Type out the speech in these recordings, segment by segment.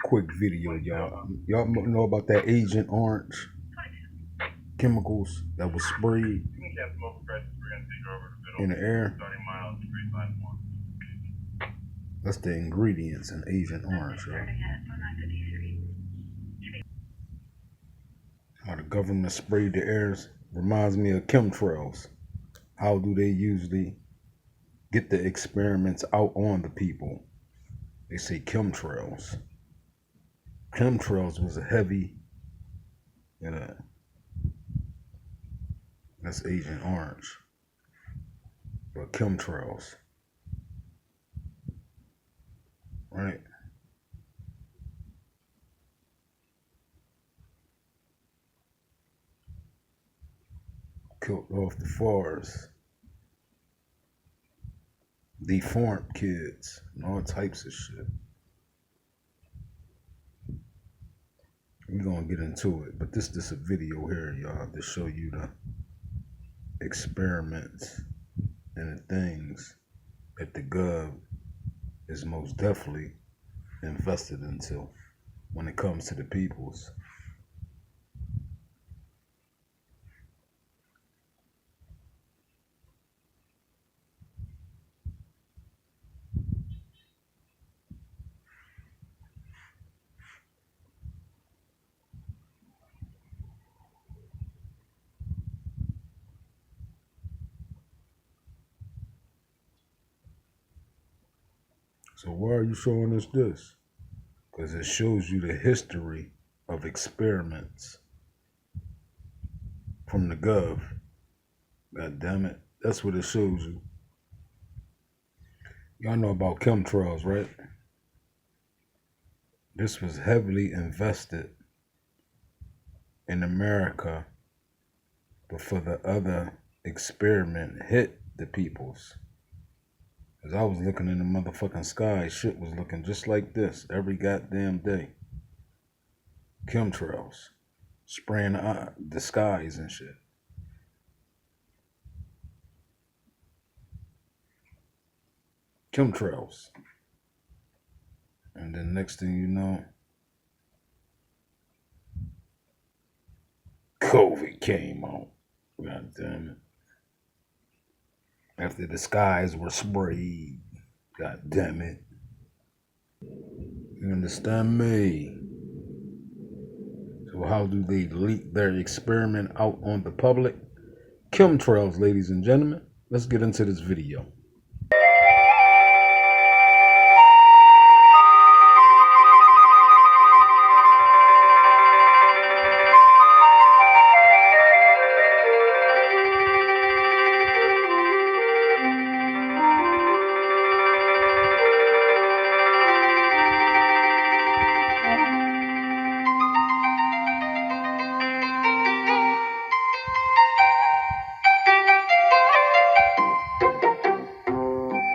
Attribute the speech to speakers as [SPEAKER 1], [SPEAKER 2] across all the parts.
[SPEAKER 1] quick video, y'all. Y'all know about that Agent Orange chemicals that was sprayed in the air? That's the ingredients in Agent Orange, y'all. How the government sprayed the airs reminds me of chemtrails. How do they usually get the experiments out on the people? They say chemtrails. Chemtrails was a heavy, that's Agent Orange. But chemtrails, right? Killed off the forest, deformed kids, and all types of shit. We're gonna get into it, but this is a video here, y'all, to show you the experiments and the things that the gov is most definitely invested into when it comes to the peoples. So why are you showing us this? Because it shows you the history of experiments from the gov. God damn it. That's what it shows you. Y'all know about chemtrails, right? This was heavily invested in America before the other experiment hit the peoples. As I was looking in the motherfucking sky, shit was looking just like this every goddamn day. Chemtrails. Spraying the skies and shit. Chemtrails. And then next thing you know, COVID came out. God damn it. After the skies were sprayed. God damn it. You understand me? So how do they leak their experiment out on the public? Chemtrails, ladies and gentlemen. Let's get into this video.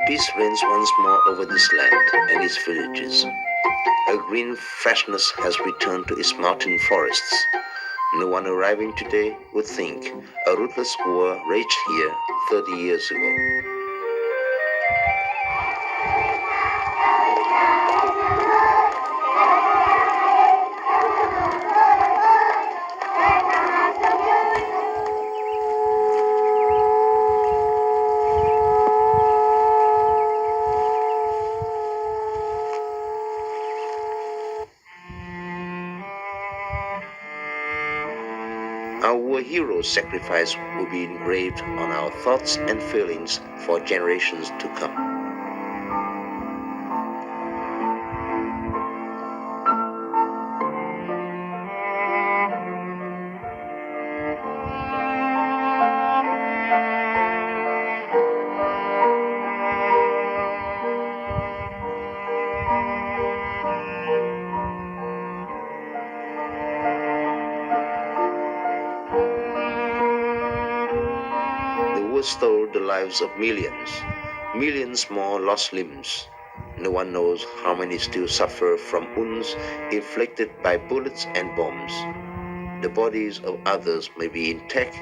[SPEAKER 2] Peace reigns once more over this land and its villages. A green freshness has returned to its mountain forests. No one arriving today would think a ruthless war raged here 30 years ago. Our war heroes' sacrifice will be engraved on our thoughts and feelings for generations to come. Stole the lives of millions, millions more lost limbs. No one knows how many still suffer from wounds inflicted by bullets and bombs. The bodies of others may be intact,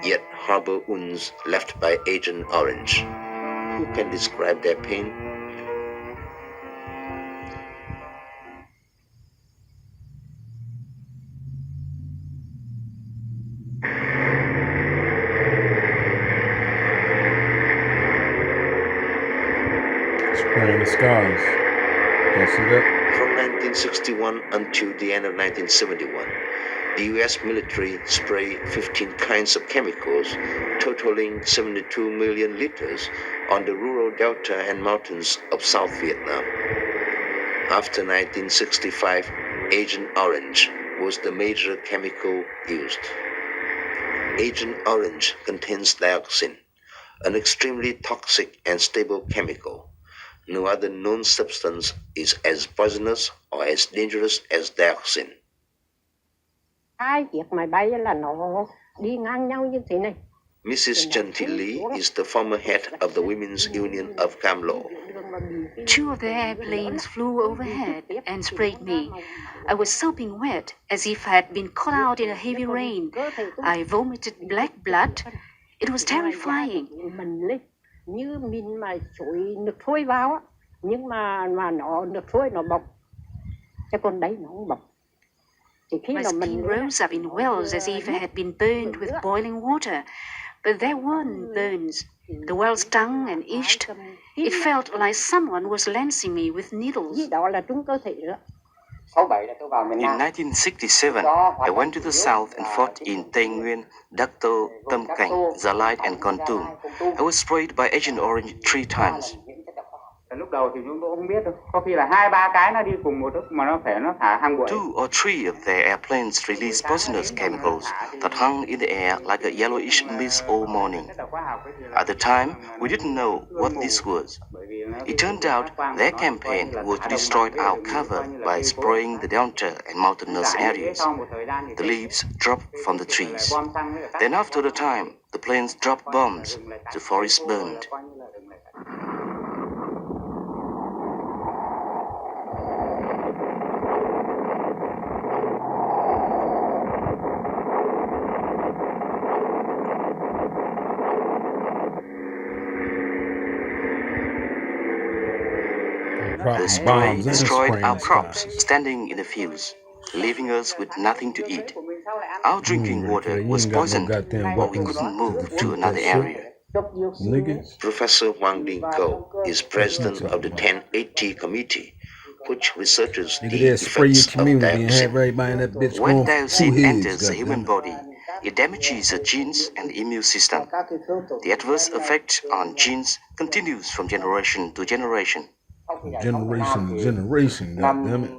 [SPEAKER 2] yet harbor wounds left by Agent Orange. Who can describe their pain?
[SPEAKER 1] scars. Y'all see that?
[SPEAKER 2] From 1961 until the end of 1971, the U.S. military sprayed 15 kinds of chemicals, totaling 72 million liters, on the rural delta and mountains of South Vietnam. After 1965, Agent Orange was the major chemical used. Agent Orange contains dioxin, an extremely toxic and stable chemical. No other known substance is as poisonous or as dangerous as dioxin.
[SPEAKER 3] Hai chiếc máy bay là nó đi ngang nhau như thế này.
[SPEAKER 2] Mrs. Chanti Lee is the former head of the Women's Union of Cam Lo.
[SPEAKER 4] Two of the airplanes flew overhead and sprayed me. I was sopping wet, as if I had been caught out in a heavy rain. I vomited black blood. It was terrifying.
[SPEAKER 3] Mình lên như mình mà xối nước sôi vào á, nhưng mà nó nước sôi nó bọc, chứ còn đấy nó không bọc.
[SPEAKER 4] My skin rose up in wells as if I had been burned with boiling water, but there weren't burns. The wells stung and itched. It felt like someone was lancing me with needles.
[SPEAKER 3] Đó là trong cơ thể đó.
[SPEAKER 5] In 1967, I went to the south and fought in Tây Nguyên, Đắc Tô, Tâm Cảnh, Gia Lai, and Kon Tum. I was sprayed by Agent Orange 3 times.
[SPEAKER 6] Lúc đầu thì chúng tôi không biết đâu, có khi là 2-3 cái nó đi cùng một lúc mà nó thả hàng bụi.
[SPEAKER 5] 2 or 3 of their airplanes released poisonous chemicals that hung in the air like a yellowish mist all morning. At the time, we didn't know what this was. It turned out their campaign was to destroy our cover by spraying the delta and mountainous areas. The leaves dropped from the trees. Then after a time, the planes dropped bombs. The forest burned. The spray destroyed our crops standing in the fields, leaving us with nothing to eat. Our drinking water was poisoned, but we couldn't move to another area.
[SPEAKER 2] Professor Wang Ding-ko is president of the 1080 committee, which researches the effects of dioxin.
[SPEAKER 5] When dioxin enters the human body, it damages the genes and the immune system. The adverse effect on genes continues from generation to generation.
[SPEAKER 1] Generation to generation, goddammit.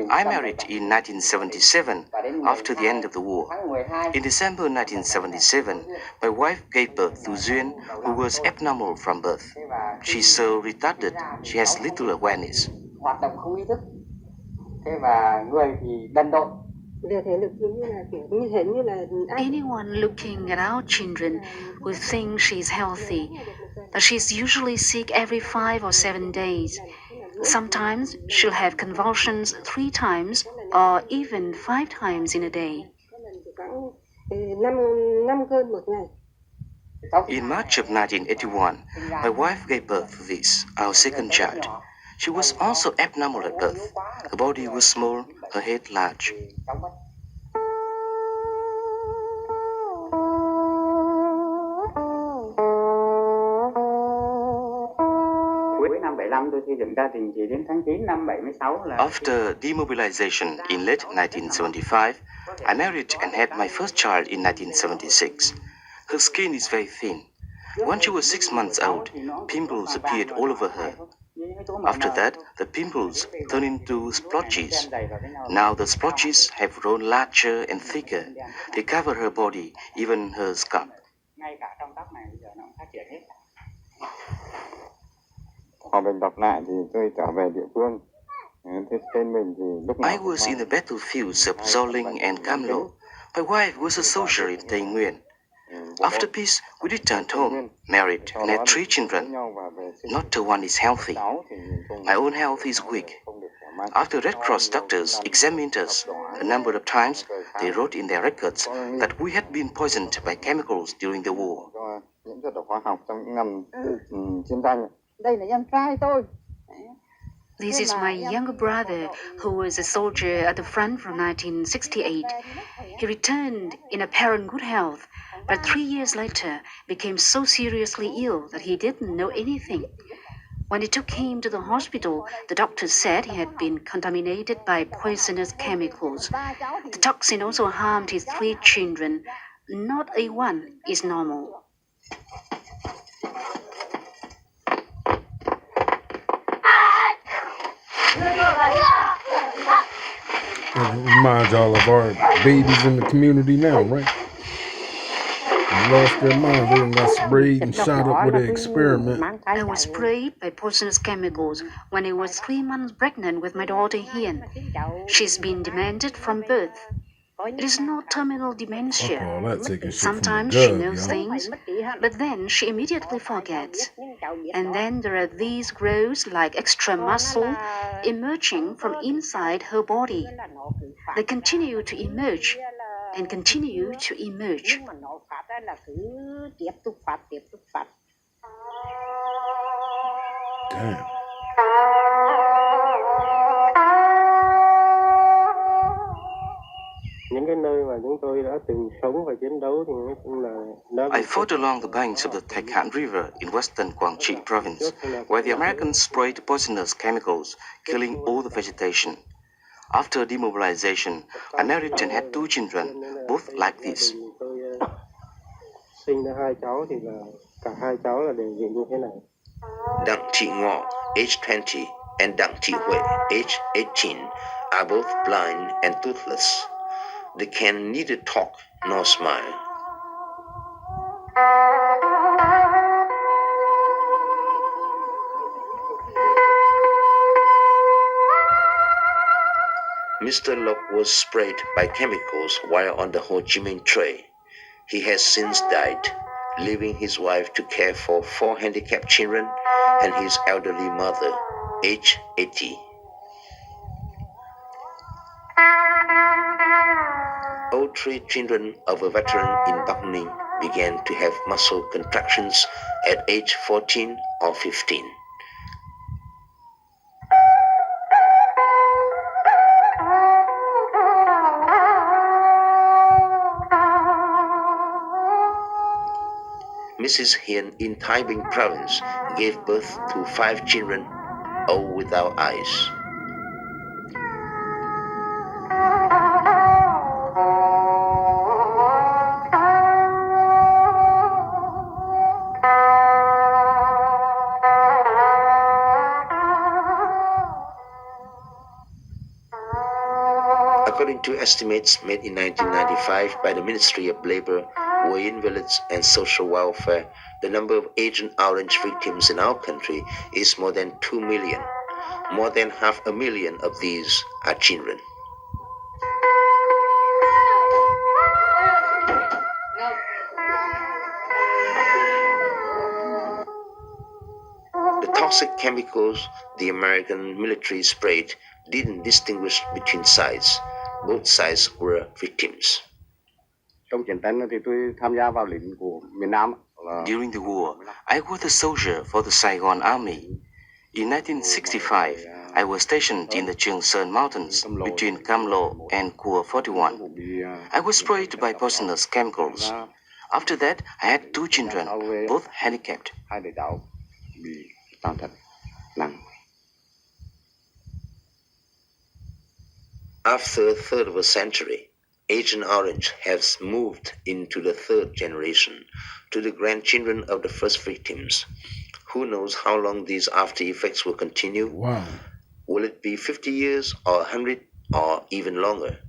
[SPEAKER 5] I married in 1977, after the end of the war. In December 1977, my wife gave birth to Duyên, who was abnormal from birth. She's so retarded, she has little awareness.
[SPEAKER 4] Anyone looking at our children would think she's healthy, but she's usually sick every 5 or 7 days. Sometimes she'll have convulsions 3 times or even 5 times in a day.
[SPEAKER 5] In March of 1981, my wife gave birth to this, our second child. She was also abnormal at birth. Her body was small, her head large. After demobilization in late 1975, I married and had my first child in 1976. Her skin is very thin. When she was 6 months old, pimples appeared all over her. After that, the pimples turned into splotches. Now the splotches have grown larger and thicker. They cover her body, even her scalp. I was in the battlefields of Zoling and Cam Lo. My wife was a soldier in Tây Nguyên. After peace, we returned home, married, and had 3 children. Not one is healthy. My own health is weak. After Red Cross doctors examined us, a number of times they wrote in their records that we had been poisoned by chemicals during the war.
[SPEAKER 4] This is my younger brother, who was a soldier at the front from 1968. He returned in apparent good health, but 3 years later became so seriously ill that he didn't know anything. When they took him to the hospital, the doctor said he had been contaminated by poisonous chemicals. The toxin also harmed his 3 children. Not a one is normal.
[SPEAKER 1] It reminds y'all of our babies in the community now, right? They lost their minds. They done got sprayed and shot up with an experiment.
[SPEAKER 4] I was sprayed by poisonous chemicals when I was 3 months pregnant with my daughter Hiền. She's been demented from birth. It is not terminal
[SPEAKER 1] Fuck
[SPEAKER 4] dementia.
[SPEAKER 1] all that taking shit from the
[SPEAKER 4] Sometimes she
[SPEAKER 1] gov,
[SPEAKER 4] knows
[SPEAKER 1] yo.
[SPEAKER 4] things, but then she immediately forgets. And then there are these growths like extra muscle emerging from inside her body. They continue to emerge and continue to emerge.
[SPEAKER 3] Nhưng mà nó phát ra là cứ tiếp tục phát.
[SPEAKER 1] Damn.
[SPEAKER 7] Những cái nơi mà chúng tôi đã từng sống và chiến đấu thì nói chung là đã
[SPEAKER 5] I fought along the banks of the Thạch Hãn River in western Quảng Trị province, where the Americans sprayed poisonous chemicals, killing all the vegetation. After demobilization, I married and had 2 children, both like this.
[SPEAKER 7] tôi sinh ra 2 cháu thì là cả 2 cháu là đều bị như thế này.
[SPEAKER 2] Đặng Thị Ngọ, age 20, and Đặng Thị Huệ, age 18, are both blind and toothless. They can neither talk nor smile. Mr. Lộc was sprayed by chemicals while on the Ho Chi Minh Trail. He has since died, leaving his wife to care for 4 handicapped children and his elderly mother, age 80. All 3 children of a veteran in Bắc Ninh began to have muscle contractions at age 14 or 15. Mrs. Hiền in Tai Binh province gave birth to 5 children, all without eyes. According to estimates made in 1995 by the Ministry of Labor, War Invalids and Social Welfare, the number of Agent Orange victims in our country is more than 2 million. More than 500,000 of these are children. The toxic chemicals the American military sprayed didn't distinguish between sides. Both sides were victims.
[SPEAKER 6] Trong chiến tranh thì tôi tham gia vào lính của miền Nam.
[SPEAKER 5] During the war, I was a soldier for the Saigon Army. In 1965, I was stationed in the Trường Sơn Mountains between Cam Lo and Khua 41. I was sprayed by poisonous chemicals. After that, I had 2 children, both handicapped.
[SPEAKER 6] 2 đứa cháu bị tàn tật nặng.
[SPEAKER 2] After a third of a century, Agent Orange has moved into the 3rd generation, to the grandchildren of the first victims. Who knows how long these after effects will continue?
[SPEAKER 1] Wow.
[SPEAKER 2] Will it be 50 years or 100 or even longer?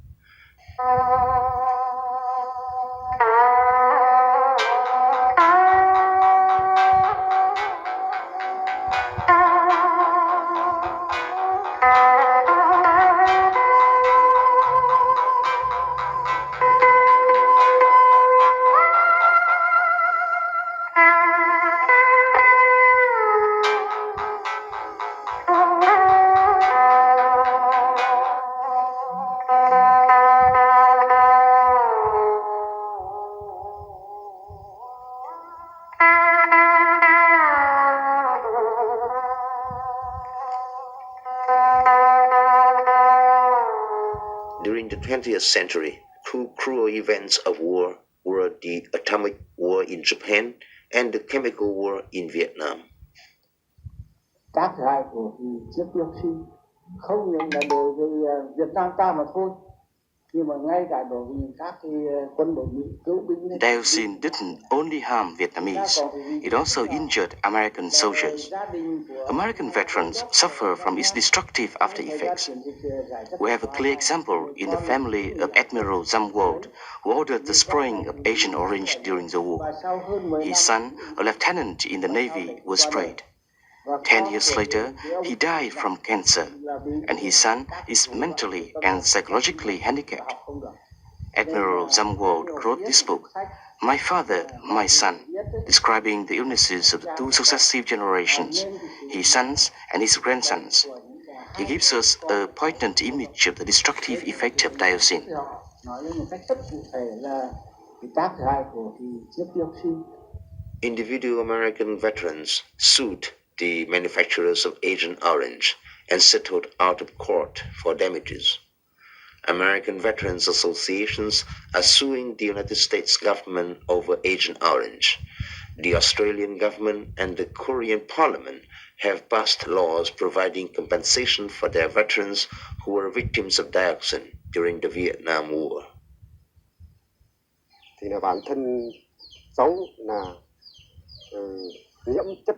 [SPEAKER 2] During the 20th century, 2 cruel events of war were the atomic war in Japan and the chemical war in Vietnam.
[SPEAKER 8] tác hại của chiếc dioxin không những là đối với Việt Nam ta mà thôi, nhưng mà ngay cả đối với các quân đội Mỹ cứu binh.
[SPEAKER 5] Dioxin didn't only harm Vietnamese, it also injured American soldiers. American veterans suffer from its destructive after effects. We have a clear example in the family of Admiral Zumwalt, who ordered the spraying of Agent Orange during the war. His son, a lieutenant in the Navy, was sprayed. 10 years later, he died from cancer, and his son is mentally and psychologically handicapped. Admiral Zumwalt wrote this book, My Father, My Son, describing the illnesses of the two successive generations, his sons and his grandsons. He gives us a poignant image of the destructive effect of dioxin.
[SPEAKER 2] Individual American veterans sued the manufacturers of Agent Orange and settled out of court for damages. American veterans associations are suing the United States government over Agent Orange. The Australian government and the Korean parliament have passed laws providing compensation for their veterans who were victims of dioxin during the Vietnam War.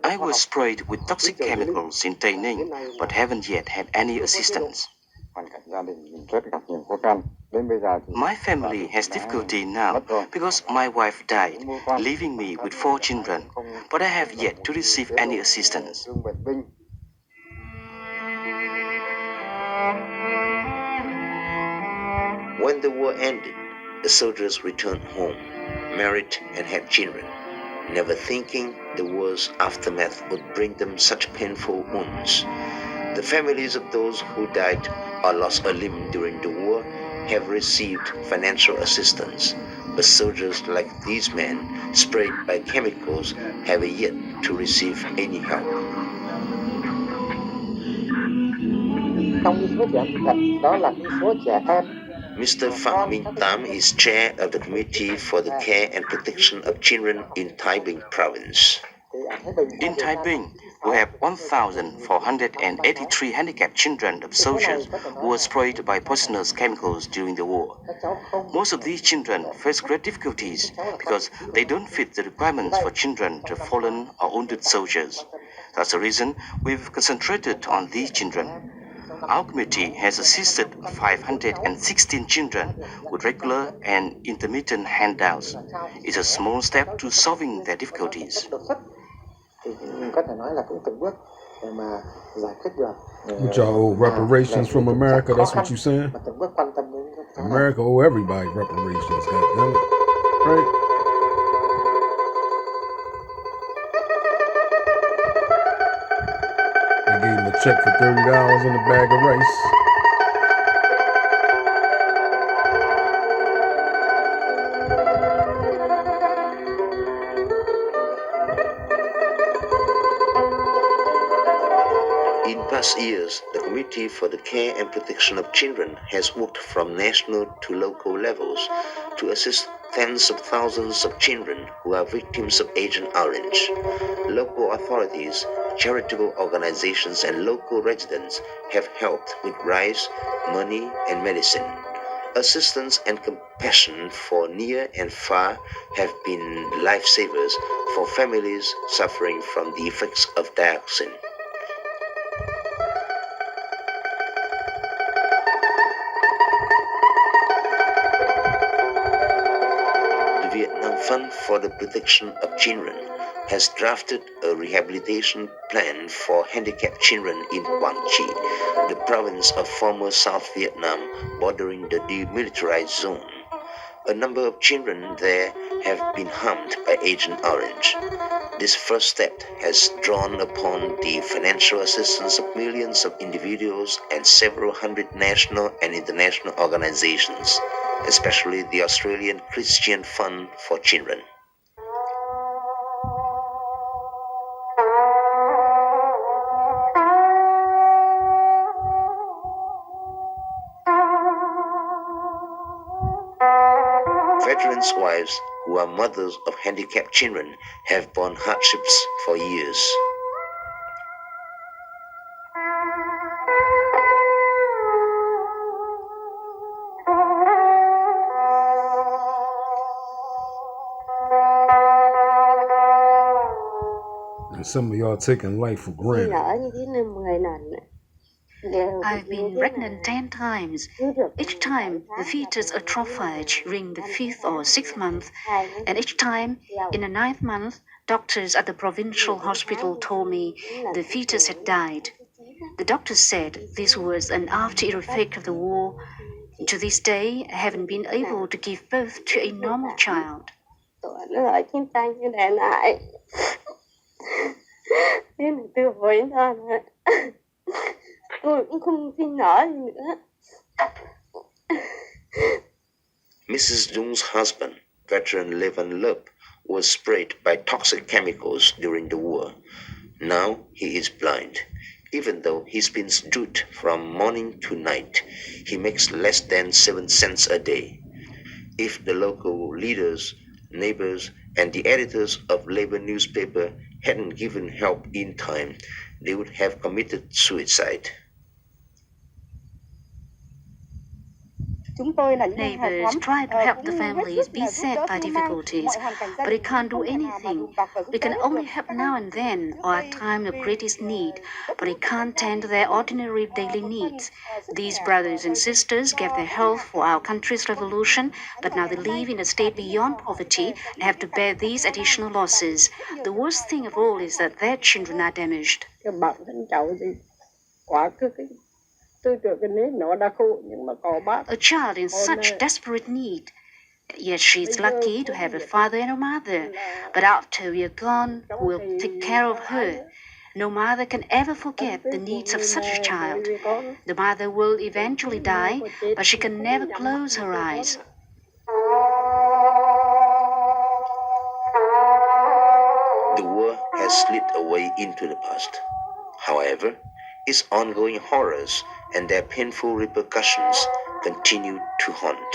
[SPEAKER 5] I was sprayed with toxic chemicals in Tây Ninh, but haven't yet had any assistance. My family has difficulty now because my wife died, leaving me with 4 children, but I have yet to receive any assistance.
[SPEAKER 2] When the war ended, the soldiers returned home, married and had children, never thinking the war's aftermath would bring them such painful wounds. The families of those who died or lost a limb during the war have received financial assistance, but soldiers like these men, sprayed by chemicals, have yet to receive any help. Mr. Pham Minh Tam is chair of the Committee for the Care and Protection of Children in Tai Binh Province.
[SPEAKER 5] In Tai Binh, we have 1,483 handicapped children of soldiers who were sprayed by poisonous chemicals during the war. Most of these children face great difficulties because they don't fit the requirements for children to fallen or wounded soldiers. That's the reason we've concentrated on these children. Our committee has assisted 516 children with regular and intermittent handouts. It's a small step to solving their difficulties.
[SPEAKER 1] What y'all owe reparations from America? That's what you saying? America owe everybody reparations, goddammit. Right? They gave him a check for $30 and a bag of rice.
[SPEAKER 2] In past years, the Committee for the Care and Protection of Children has worked from national to local levels to assist tens of thousands of children who are victims of Agent Orange. Local authorities, charitable organizations, and local residents have helped with rice, money, and medicine. Assistance and compassion for near and far have been lifesavers for families suffering from the effects of dioxin. The Vietnam Fund for the Protection of Children has drafted a rehabilitation plan for handicapped children in Quang Tri, the province of former South Vietnam bordering the demilitarized zone. A number of children there have been harmed by Agent Orange. This first step has drawn upon the financial assistance of millions of individuals and several hundred national and international organizations, especially the Australian Christian Fund for Children. Veterans' wives who are mothers of handicapped children have borne hardships for years.
[SPEAKER 1] some of y'all taking life for granted.
[SPEAKER 4] I've been pregnant 10 times. Each time, the fetus atrophied during the 5th or 6th month, and each time, in the 9th month, doctors at the provincial hospital told me the fetus had died. The doctors said this was an after effect of the war. To this day, I haven't been able to give birth to a normal child.
[SPEAKER 2] Mrs. Jung's husband, veteran Levan Lep, was sprayed by toxic chemicals during the war. Now he is blind. Even though he spins jute from morning to night, he makes less than 7 cents a day. If the local leaders, neighbors, and the editors of labor newspaper hadn't given help in time, they would have committed suicide.
[SPEAKER 4] Neighbors try to help the families beset by difficulties, but they can't do anything. We can only help now and then, or at time of greatest need, but they can't tend to their ordinary daily needs. These brothers and sisters gave their health for our country's revolution, but now they live in a state beyond poverty and have to bear these additional losses. The worst thing of all is that their children are damaged. A child in such desperate need. Yes, she's lucky to have a father and a mother, but after we are gone, who will take care of her? No mother can ever forget the needs of such a child. The mother will eventually die, but she can never close her eyes.
[SPEAKER 2] The war has slipped away into the past. However, its ongoing horrors and their painful repercussions continue to haunt.